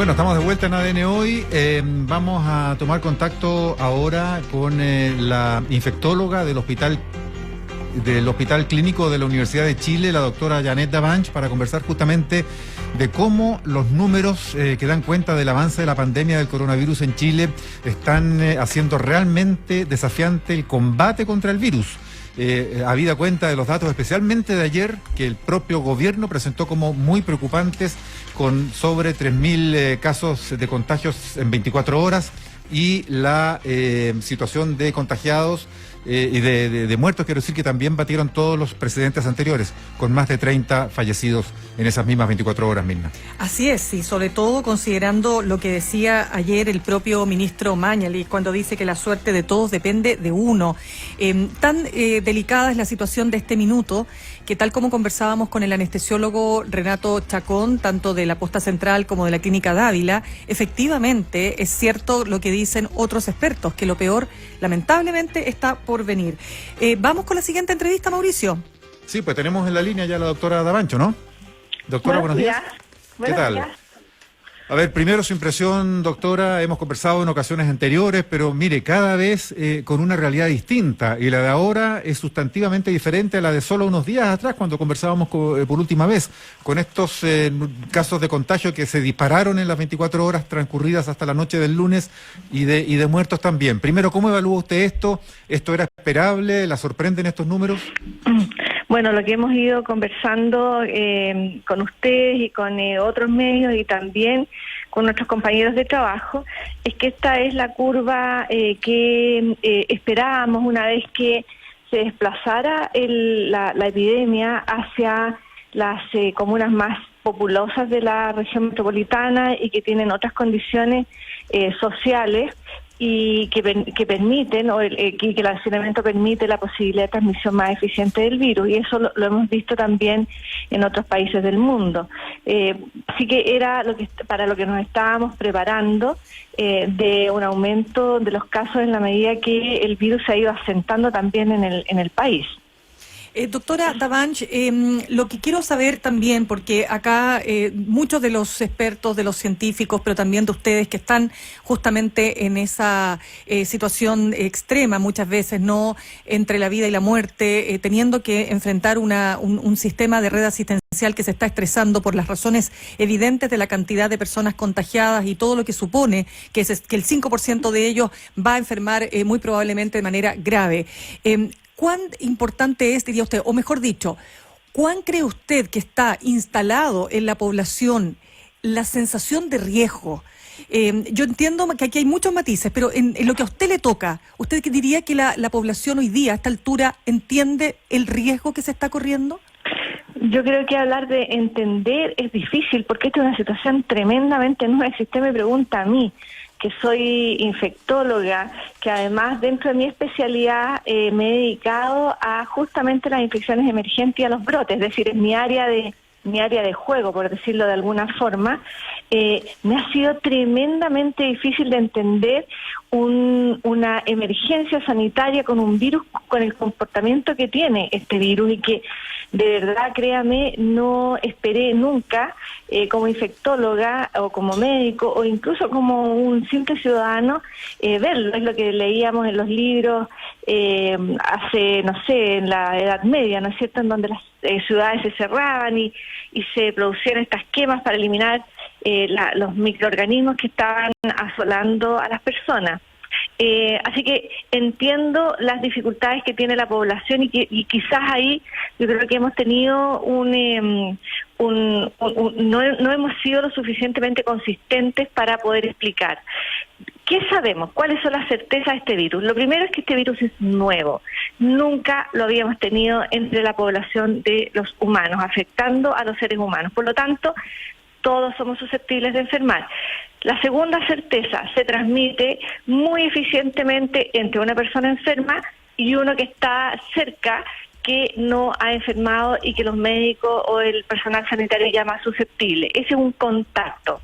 Bueno, estamos de vuelta en ADN Hoy. Vamos a tomar contacto ahora con la infectóloga del Hospital Clínico de la Universidad de Chile, la doctora Janet Davanch, para conversar justamente de cómo los números que dan cuenta del avance de la pandemia del coronavirus en Chile están haciendo realmente desafiante el combate contra el virus. Habida cuenta de los datos, especialmente de ayer, que el propio gobierno presentó como muy preocupantes, con sobre 3.000 casos de contagios en 24 horas y la situación de contagiados y de muertos, quiero decir que también batieron todos los precedentes anteriores, con más de 30 fallecidos en esas mismas 24 horas, Mirna. Así es, y sobre todo considerando lo que decía ayer el propio ministro Mañalich, cuando dice que la suerte de todos depende de uno. Tan delicada es la situación de este minuto, que tal como conversábamos con el anestesiólogo Renato Chacón, tanto de la Posta Central como de la Clínica Dávila, efectivamente es cierto lo que dicen otros expertos, que lo peor, lamentablemente, está por venir. Vamos con la siguiente entrevista, Mauricio. Sí, pues tenemos en la línea ya a la doctora Davanch, ¿no? Doctora, buenos días. ¿Qué tal? Días. A ver, primero su impresión, doctora. Hemos conversado en ocasiones anteriores, pero mire, cada vez con una realidad distinta, y la de ahora es sustantivamente diferente a la de solo unos días atrás, cuando conversábamos por última vez, con estos casos de contagio que se dispararon en las 24 horas transcurridas hasta la noche del lunes, y de muertos también. Primero, ¿cómo evalúa usted esto? ¿Esto era esperable? ¿La sorprenden estos números? Bueno, lo que hemos ido conversando con ustedes y con otros medios y también con nuestros compañeros de trabajo es que esta es la curva que esperábamos una vez que se desplazara la epidemia hacia las comunas más populosas de la región metropolitana y que tienen otras condiciones sociales y que permiten, que el hacinamiento permite la posibilidad de transmisión más eficiente del virus, y eso lo hemos visto también en otros países del mundo. Así que era para lo que nos estábamos preparando, de un aumento de los casos en la medida que el virus se ha ido asentando también en el país. Doctora Davanch, lo que quiero saber también, porque acá muchos de los expertos, de los científicos, pero también de ustedes que están justamente en esa situación extrema muchas veces, ¿no?, entre la vida y la muerte, teniendo que enfrentar un sistema de red asistencial que se está estresando por las razones evidentes de la cantidad de personas contagiadas y todo lo que supone que el 5% de ellos va a enfermar muy probablemente de manera grave. ¿Cuán importante es, diría usted, o mejor dicho, cuán cree usted que está instalado en la población la sensación de riesgo? Yo entiendo que aquí hay muchos matices, pero en lo que a usted le toca, ¿usted diría que la población hoy día, a esta altura, entiende el riesgo que se está corriendo? Yo creo que hablar de entender es difícil, porque esta es una situación tremendamente nueva. Si usted me pregunta a mí, que soy infectóloga, que además dentro de mi especialidad me he dedicado a justamente las infecciones emergentes y a los brotes, es decir, es mi área de juego, por decirlo de alguna forma, me ha sido tremendamente difícil de entender una emergencia sanitaria con un virus, con el comportamiento que tiene este virus, y que de verdad, créame, no esperé nunca como infectóloga o como médico o incluso como un simple ciudadano verlo. Es lo que leíamos en los libros hace, no sé, en la Edad Media, ¿no es cierto?, en donde las ciudades se cerraban y se producían estas quemas para eliminar los microorganismos que estaban asolando a las personas. Así que entiendo las dificultades que tiene la población y quizás ahí yo creo que hemos tenido no hemos sido lo suficientemente consistentes para poder explicar. ¿Qué sabemos? ¿Cuáles son las certezas de este virus? Lo primero es que este virus es nuevo. Nunca lo habíamos tenido entre la población de los humanos, afectando a los seres humanos. Por lo tanto, todos somos susceptibles de enfermar. La segunda certeza, se transmite muy eficientemente entre una persona enferma y uno que está cerca, que no ha enfermado y que los médicos o el personal sanitario llama susceptible. Ese es un contacto.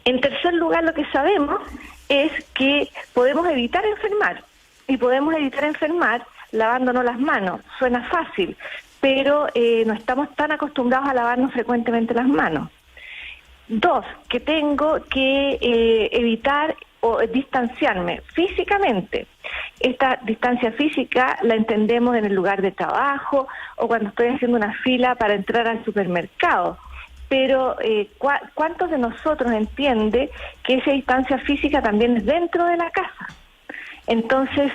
En tercer lugar, lo que sabemos es que podemos evitar enfermar, y podemos evitar enfermar lavándonos las manos. Suena fácil, pero no estamos tan acostumbrados a lavarnos frecuentemente las manos. 2, que tengo que evitar o distanciarme físicamente. Esta distancia física la entendemos en el lugar de trabajo o cuando estoy haciendo una fila para entrar al supermercado. Pero ¿cuántos de nosotros entiende que esa distancia física también es dentro de la casa? Entonces,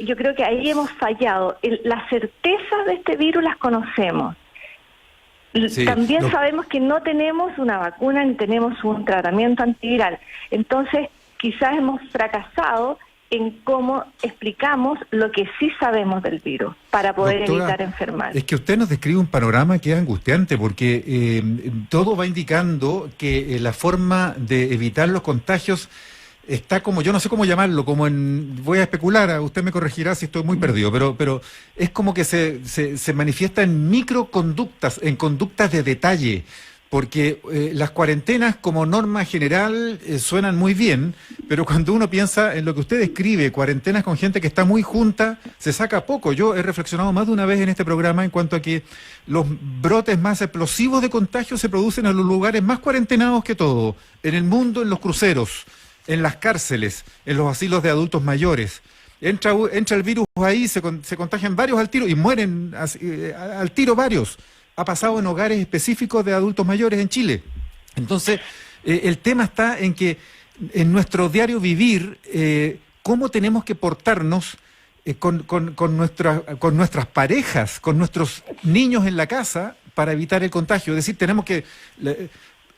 yo creo que ahí hemos fallado. Las certezas de este virus las conocemos. Sí, también sabemos que no tenemos una vacuna ni tenemos un tratamiento antiviral. Entonces, quizás hemos fracasado en cómo explicamos lo que sí sabemos del virus para poder evitar enfermar. Es que usted nos describe un panorama que es angustiante porque todo va indicando que la forma de evitar los contagios está como, yo no sé cómo llamarlo, como voy a especular, usted me corregirá si estoy muy perdido, pero es como que se manifiesta en microconductas, en conductas de detalle, porque las cuarentenas como norma general suenan muy bien, pero cuando uno piensa en lo que usted describe, cuarentenas con gente que está muy junta, se saca poco. Yo he reflexionado más de una vez en este programa en cuanto a que los brotes más explosivos de contagio se producen en los lugares más cuarentenados que todo, en el mundo, en los cruceros, en las cárceles, en los asilos de adultos mayores. Entra el virus ahí, se contagian varios al tiro y mueren al tiro varios. Ha pasado en hogares específicos de adultos mayores en Chile. Entonces, el tema está en que en nuestro diario vivir, cómo tenemos que portarnos con nuestras parejas, con nuestros niños en la casa para evitar el contagio. Es decir, tenemos que...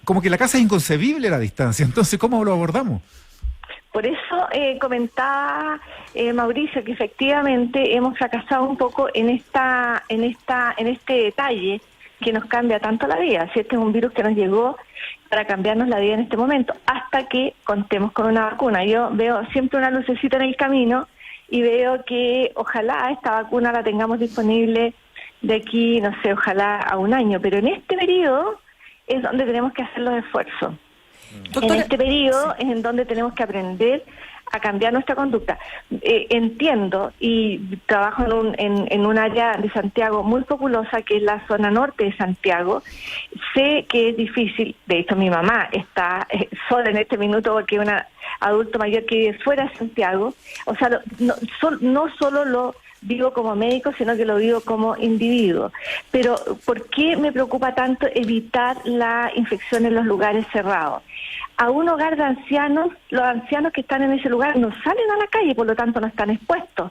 como que la casa es inconcebible la distancia. Entonces, ¿cómo lo abordamos? Por eso comentaba Mauricio que efectivamente hemos fracasado un poco en este detalle que nos cambia tanto la vida. Si este es un virus que nos llegó para cambiarnos la vida en este momento, hasta que contemos con una vacuna. Yo veo siempre una lucecita en el camino y veo que ojalá esta vacuna la tengamos disponible de aquí, no sé, ojalá a un año, pero en este periodo es donde tenemos que hacer los esfuerzos. Doctora, en este periodo es en donde tenemos que aprender a cambiar nuestra conducta. Entiendo y trabajo en un área de Santiago muy populosa que es la zona norte de Santiago. Sé que es difícil, de hecho mi mamá está sola en este minuto porque es un adulto mayor que vive fuera de Santiago. O sea, no solo lo vivo como médico, sino que lo vivo como individuo. Pero, ¿por qué me preocupa tanto evitar la infección en los lugares cerrados? A un hogar de ancianos, los ancianos que están en ese lugar no salen a la calle, por lo tanto no están expuestos.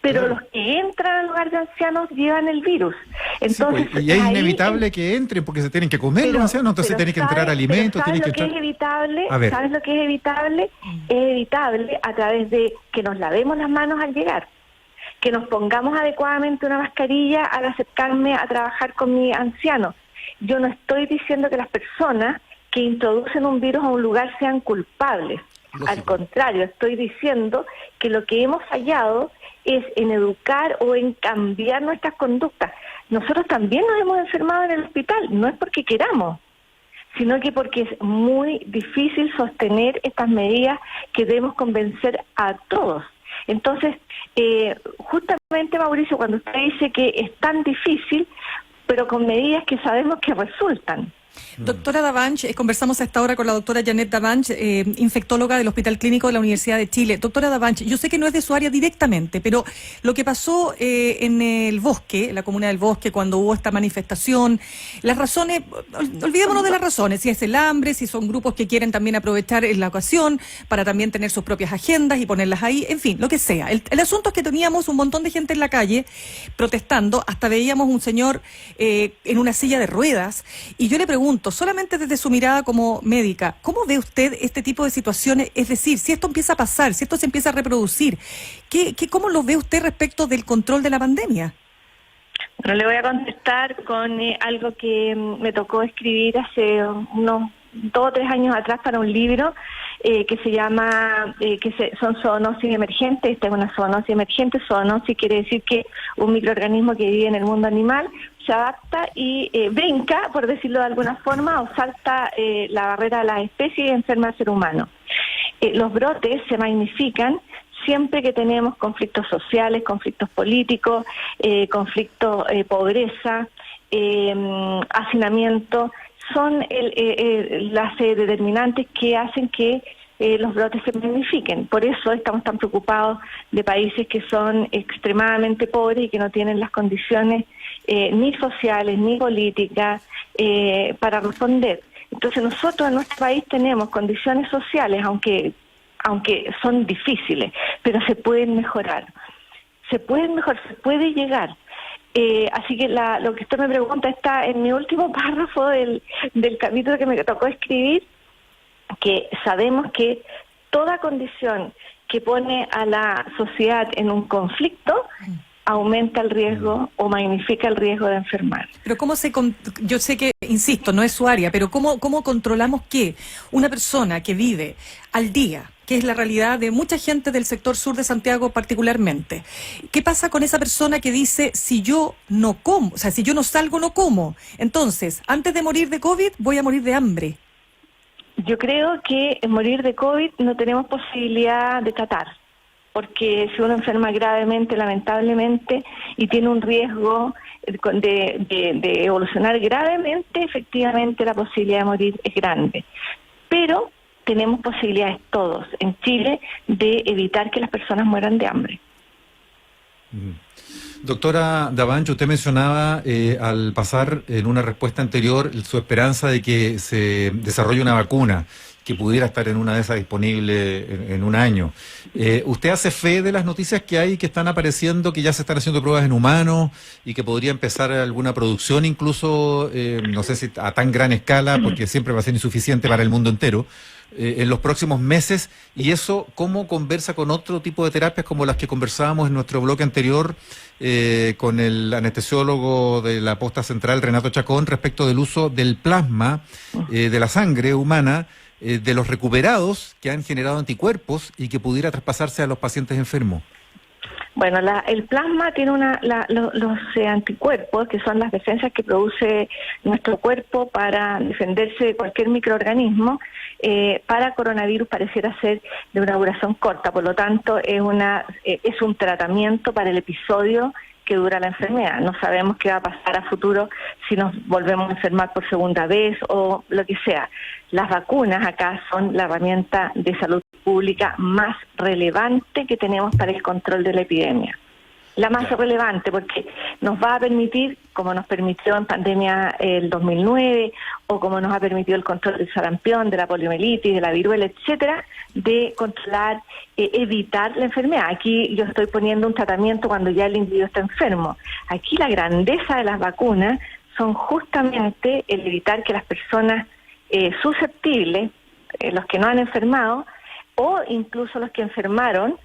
Pero los que entran al hogar de ancianos llevan el virus. Entonces, sí, pues, y es inevitable que entren porque se tienen que comer los ancianos, entonces tienen que entrar alimentos. ¿Sabes lo que es evitable? ¿Sabes lo que es evitable? Es evitable a través de que nos lavemos las manos al llegar, que nos pongamos adecuadamente una mascarilla al acercarme a trabajar con mi anciano. Yo no estoy diciendo que las personas que introducen un virus a un lugar sean culpables. Lógico. Al contrario, estoy diciendo que lo que hemos fallado es en educar o en cambiar nuestras conductas. Nosotros también nos hemos enfermado en el hospital, no es porque queramos, sino que porque es muy difícil sostener estas medidas que debemos convencer a todos. Entonces, justamente Mauricio, cuando usted dice que es tan difícil, pero con medidas que sabemos que resultan. Doctora Davanch, conversamos a esta hora con la doctora Janet Davanch, infectóloga del Hospital Clínico de la Universidad de Chile. Doctora Davanch, yo sé que no es de su área directamente, pero lo que pasó en el Bosque, la comuna del Bosque, cuando hubo esta manifestación, las razones, olvidémonos de las razones, si es el hambre, si son grupos que quieren también aprovechar la ocasión para también tener sus propias agendas y ponerlas ahí, en fin, lo que sea. El asunto es que teníamos un montón de gente en la calle protestando, hasta veíamos un señor en una silla de ruedas, y yo le pregunto, solamente desde su mirada como médica, ¿cómo ve usted este tipo de situaciones? Es decir, si esto empieza a pasar, si esto se empieza a reproducir, ¿cómo lo ve usted respecto del control de la pandemia? Bueno, le voy a contestar con algo que me tocó escribir hace unos 2 o 3 años atrás para un libro que se llama, son zoonosis emergentes. Esta es una zoonosis emergente. Zoonosis quiere decir que un microorganismo que vive en el mundo animal se adapta y brinca, por decirlo de alguna forma, o salta la barrera de las especies y enferma al ser humano. Los brotes se magnifican siempre que tenemos conflictos sociales, conflictos políticos, pobreza, hacinamiento. son las determinantes que hacen que los brotes se magnifiquen. Por eso estamos tan preocupados de países que son extremadamente pobres y que no tienen las condiciones ni sociales ni políticas para responder. Entonces nosotros en nuestro país tenemos condiciones sociales, aunque son difíciles, pero se pueden mejorar. Se puede llegar. Así que lo que usted me pregunta está en mi último párrafo del capítulo que me tocó escribir, que sabemos que toda condición que pone a la sociedad en un conflicto aumenta el riesgo o magnifica el riesgo de enfermar. Pero yo sé que, insisto, no es su área, pero ¿cómo controlamos que una persona que vive al día, que es la realidad de mucha gente del sector sur de Santiago particularmente, qué pasa con esa persona que dice, si yo no como, o sea, si yo no salgo, no como, entonces, antes de morir de COVID, voy a morir de hambre? Yo creo que morir de COVID no tenemos posibilidad de tratar, porque si uno enferma gravemente, lamentablemente, y tiene un riesgo de evolucionar gravemente, efectivamente la posibilidad de morir es grande. Pero tenemos posibilidades todos en Chile de evitar que las personas mueran de hambre. Doctora Davanch, usted mencionaba al pasar en una respuesta anterior su esperanza de que se desarrolle una vacuna que pudiera estar en una de esas disponible en un año. ¿Usted hace fe de las noticias que hay, que están apareciendo, que ya se están haciendo pruebas en humanos y que podría empezar alguna producción incluso, no sé si a tan gran escala, porque siempre va a ser insuficiente para el mundo entero, en los próximos meses? Y eso, ¿cómo conversa con otro tipo de terapias como las que conversábamos en nuestro bloque anterior con el anestesiólogo de la posta central, Renato Chacón, respecto del uso del plasma de la sangre humana, de los recuperados que han generado anticuerpos y que pudiera traspasarse a los pacientes enfermos? Bueno, el plasma tiene los anticuerpos, que son las defensas que produce nuestro cuerpo para defenderse de cualquier microorganismo. Para coronavirus pareciera ser de una duración corta, por lo tanto es un tratamiento para el episodio que dura la enfermedad. No sabemos qué va a pasar a futuro si nos volvemos a enfermar por segunda vez o lo que sea. Las vacunas acá son la herramienta de salud pública más relevante que tenemos para el control de la epidemia. La más relevante, porque nos va a permitir, como nos permitió en pandemia el 2009, o como nos ha permitido el control del sarampión, de la poliomielitis, de la viruela, etcétera, de controlar, evitar la enfermedad. Aquí yo estoy poniendo un tratamiento cuando ya el individuo está enfermo. Aquí la grandeza de las vacunas son justamente el evitar que las personas susceptibles, los que no han enfermado, o incluso los que enfermaron,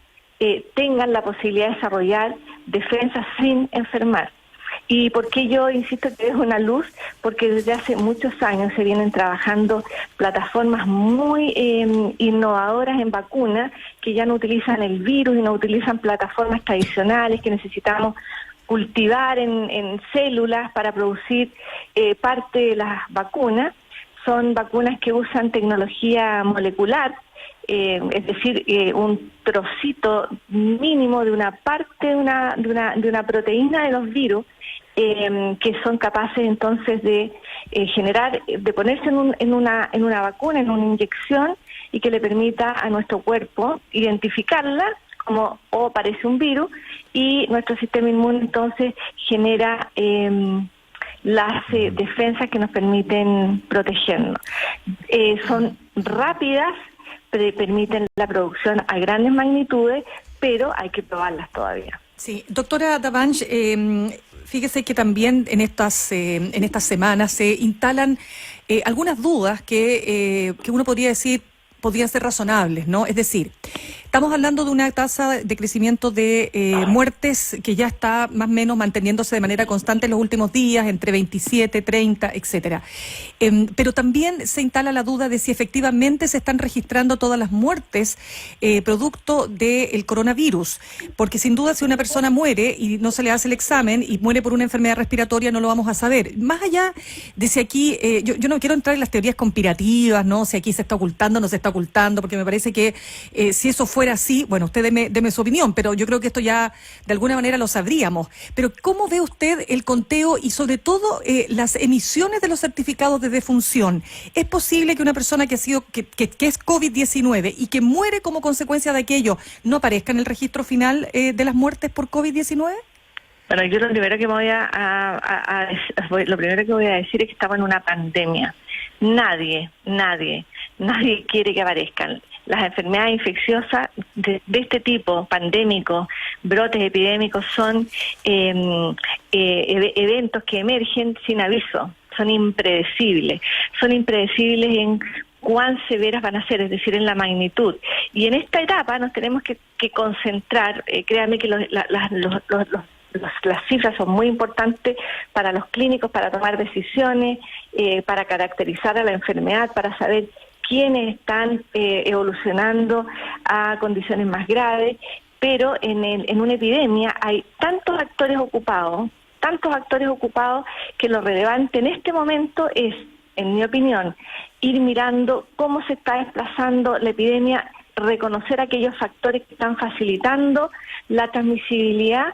tengan la posibilidad de desarrollar defensas sin enfermar. ¿Y por qué yo insisto que es una luz? Porque desde hace muchos años se vienen trabajando plataformas muy innovadoras en vacunas, que ya no utilizan el virus y no utilizan plataformas tradicionales que necesitamos cultivar en células para producir parte de las vacunas. Son vacunas que usan tecnología molecular, es decir, un trocito mínimo de una parte de una proteína de los virus, que son capaces entonces de generar, de ponerse en una vacuna, en una inyección, y que le permita a nuestro cuerpo identificarla como parece un virus, y nuestro sistema inmune entonces genera las defensas que nos permiten protegernos. Son rápidas, permiten la producción a grandes magnitudes, pero hay que probarlas todavía. Sí, doctora Davanch, fíjese que también en estas semanas se instalan algunas dudas que uno podría decir podrían ser razonables, ¿no? Es decir, estamos hablando de una tasa de crecimiento de muertes que ya está más o menos manteniéndose de manera constante en los últimos días, entre 27, 30, etcétera. Pero también se instala la duda de si efectivamente se están registrando todas las muertes producto del coronavirus, porque sin duda si una persona muere y no se le hace el examen y muere por una enfermedad respiratoria no lo vamos a saber. Más allá de si aquí, yo no quiero entrar en las teorías conspirativas, ¿no? Si aquí se está ocultando, no se está ocultando, porque me parece que si eso fuera fuera así, bueno, usted deme su opinión, pero yo creo que esto ya de alguna manera lo sabríamos. Pero ¿cómo ve usted el conteo y sobre todo las emisiones de los certificados de defunción? ¿Es posible que una persona que ha sido que es COVID-19 y que muere como consecuencia de aquello no aparezca en el registro final de las muertes por COVID-19? Bueno, yo lo primero que voy a decir es que estamos en una pandemia. Nadie quiere que aparezcan. Las enfermedades infecciosas de este tipo, pandémicos, brotes epidémicos, son eventos que emergen sin aviso, son impredecibles en cuán severas van a ser, es decir, en la magnitud. Y en esta etapa nos tenemos que concentrar, créanme que las cifras son muy importantes para los clínicos, para tomar decisiones, para caracterizar a la enfermedad, para saber quiénes están evolucionando a condiciones más graves, pero en una epidemia hay tantos actores ocupados que lo relevante en este momento es, en mi opinión, ir mirando cómo se está desplazando la epidemia, reconocer aquellos factores que están facilitando la transmisibilidad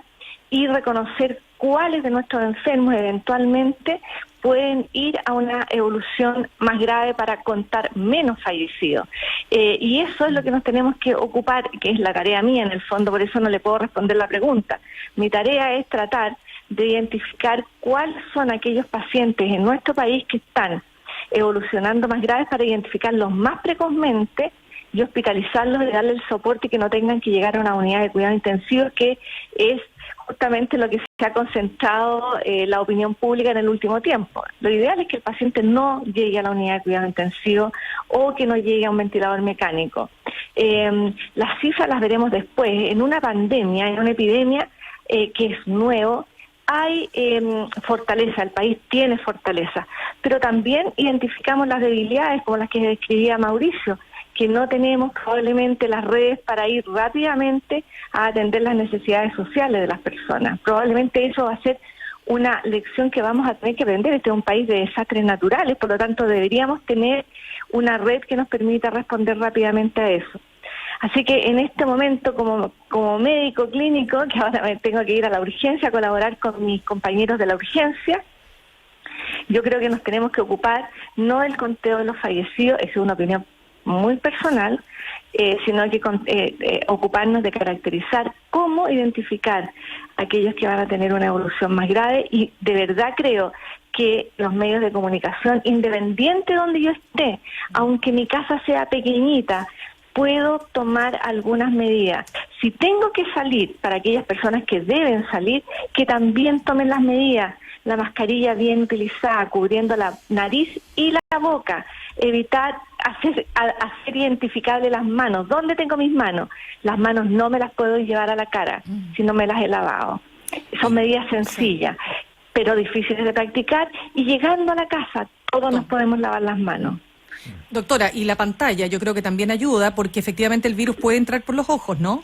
y reconocer cuáles de nuestros enfermos eventualmente pueden ir a una evolución más grave para contar menos fallecidos. Y eso es lo que nos tenemos que ocupar, que es la tarea mía en el fondo, por eso no le puedo responder la pregunta. Mi tarea es tratar de identificar cuáles son aquellos pacientes en nuestro país que están evolucionando más graves para identificarlos más precozmente y hospitalizarlos y darle el soporte y que no tengan que llegar a una unidad de cuidado intensivo, que es justamente lo que se ha concentrado la opinión pública en el último tiempo. Lo ideal es que el paciente no llegue a la unidad de cuidado intensivo o que no llegue a un ventilador mecánico. Las cifras las veremos después. En una pandemia, en una epidemia que es nuevo, hay fortaleza, el país tiene fortaleza, pero también identificamos las debilidades como las que describía Mauricio, que no tenemos probablemente las redes para ir rápidamente a atender las necesidades sociales de las personas. Probablemente eso va a ser una lección que vamos a tener que aprender. Este es un país de desastres naturales, por lo tanto deberíamos tener una red que nos permita responder rápidamente a eso. Así que en este momento, como médico clínico, que ahora me tengo que ir a la urgencia a colaborar con mis compañeros de la urgencia, yo creo que nos tenemos que ocupar no del conteo de los fallecidos, esa es una opinión muy personal, sino que ocuparnos de caracterizar cómo identificar a aquellos que van a tener una evolución más grave, y de verdad creo que los medios de comunicación, independiente de donde yo esté, aunque mi casa sea pequeñita, puedo tomar algunas medidas. Si tengo que salir, para aquellas personas que deben salir, que también tomen las medidas, la mascarilla bien utilizada, cubriendo la nariz y la boca, evitar hacer identificable las manos. ¿Dónde tengo mis manos? Las manos no me las puedo llevar a la cara si no me las he lavado. Son medidas sencillas, pero difíciles de practicar, y llegando a la casa todos nos podemos lavar las manos. Doctora, y la pantalla yo creo que también ayuda, porque efectivamente el virus puede entrar por los ojos, ¿no?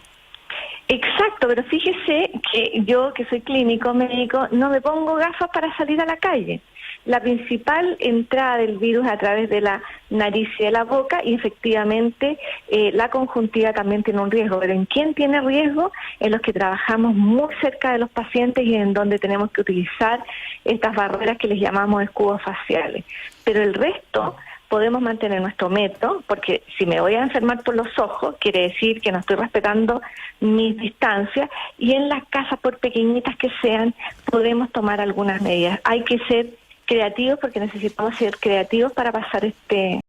Exacto, pero fíjese que yo, que soy clínico, médico, no me pongo gafas para salir a la calle. La principal entrada del virus es a través de la nariz y de la boca, y efectivamente la conjuntiva también tiene un riesgo. Pero ¿en quién tiene riesgo? En los que trabajamos muy cerca de los pacientes y en donde tenemos que utilizar estas barreras que les llamamos escudos faciales. Pero el resto podemos mantener nuestro método, porque si me voy a enfermar por los ojos, quiere decir que no estoy respetando mis distancias, y en las casas, por pequeñitas que sean, podemos tomar algunas medidas. Hay que ser creativos, porque necesitamos ser creativos para pasar este